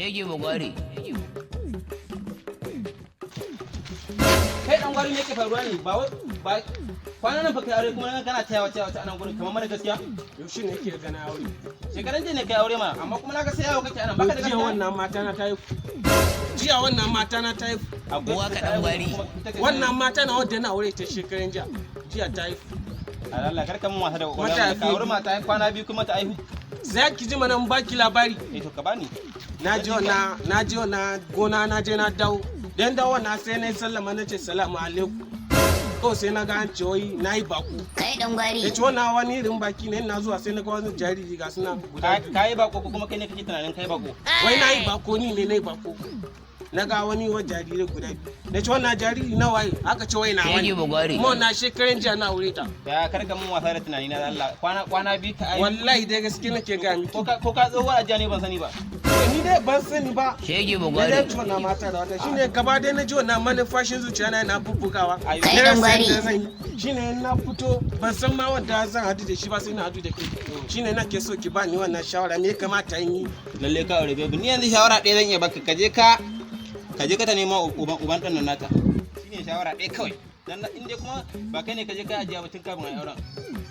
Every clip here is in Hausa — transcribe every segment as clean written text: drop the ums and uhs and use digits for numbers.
Shege ba gwari. Kai dan gwari ne ke faruwa ne ba kwanan nan fa kai aure kuma kana tayawa a nan gurin kamar mara gaskiya. Yaushe ne ke gana aure? Shekaran jiya ne kai aure ma amma kuma naga sai yawo kake anan baka da gaskiya. Jiya wannan mata na ta yi. Jiya wannan mata na ta yi. Abuwa ka dan gwari. Wannan mata na wadda na aure ta shekaran jiya. Jiya ta yi. Allah karka mun wasa da wannan ka aure mata ai kwana biyu kuma ta aihu. Za ki ji mana baki labari. To ka bani. Na ji wannan gona na je na dawo. Dan dawo na sai na sallama na ce salamu alaikum. Ko sai na ga an ce wai na yi bako. Kai dan gwari. Ya ce wannan wani irin baki ne na zuwa sai na ga wani jariri ga suna guda. Ka yi bako ko kuma kai ne kake tunanin kai bako? Wai na yi bako ni ne na yi bako. Na ga wani wa jarirai guda biyu. Na ce wannan jariri na waye aka ce wai na wani. Shege ba gwari. Kuma na shekaran jiya na aure ta. Ya karka mun wasa da tunani na Allah kwana biyu ka aihu. Wallahi dai gaske nake ga miki. Ko ka tsohuwar ajiya ne ban sani ba. Ni dai ban sani ba. Shege ba Na gwari. dai tuna mata da wata shine gaba dai na ji wannan manufashin zuciya na bubbugawa. Kai dan gwari. Shine na fito ban san ma wanda zan hadu da shi ba sai na hadu da ke. Shine nake so ki bani wannan shawara me kamata in yi. Lalle ka aure baby ni yanzu shawara ɗaya zan iya baka ka je ka ta nemo uban ɗan nan nata. Shine shawara ɗaya kawai. Dan in dai kuma ba kai ne ka je ka ajiya batun kafin ai auren.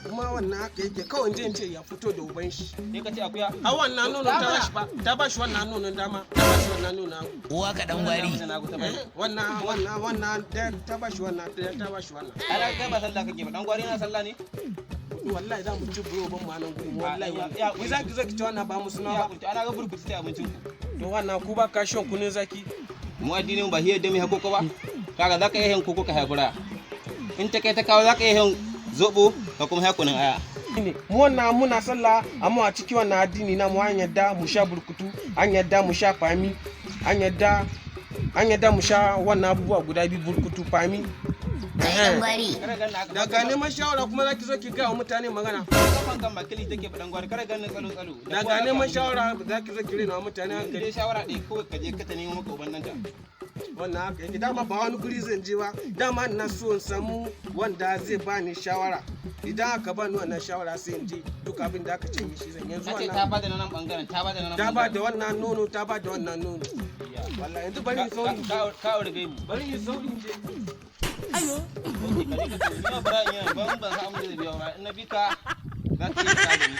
Kuma wannan haka yake kawai je in ce ya fito da uban shi. Sai ka ce akuya. A wannan nono ta bashi wannan nonon dama. Ta bashi wannan nonon. Uwa ka dan gwari. Wannan ta bashi wannan ta bashi wannan. Ana kai ba sallah kake ba dan gwari na sallah ne? Wallahi za mu ci buro ban ma nan gurin wallahi ni zaki zo ki ci wannan ba mu suna ba. Ana ga burkutu sai abincin ku. To wannan ku ba ka shan kunin zaki. Mu addinin ba hiyar da mai hakoko ba. Kaga zaka yi hen koko ka hakura. In ta kai ta kawo zaka yi hen zobo ka kuma hakunin aya. Mu wannan muna sallah amma a cikin wannan addini na mu an yadda mu sha burkutu, an yadda mu sha fami, an yadda mu sha wannan abubuwa guda biyu burkutu fami. Daga neman shawara kuma zaki zo ki ga mutane magana. Kafan kan makili take fadan gwari kare ganin tsalo. Daga neman shawara zaki zo ki rena mutane hankali. Dai shawara ɗaya ko ka je ka ta nemo maka uban nan ta. Wannan haka yake dama ba wani guri zan je ba dama ina so in samu wanda zai bani shawara idan aka bani wannan shawara sai in je duk abin da aka ce mishi zan yanzu wannan ta bada nan bangaren ta bada wannan nono ta bada wannan nono wallahi yanzu bari in sauri ka aure gaibu bari in sauri je ayo ni ba bara yin ban san amma da biya ba in na bika za ka yi ka da ni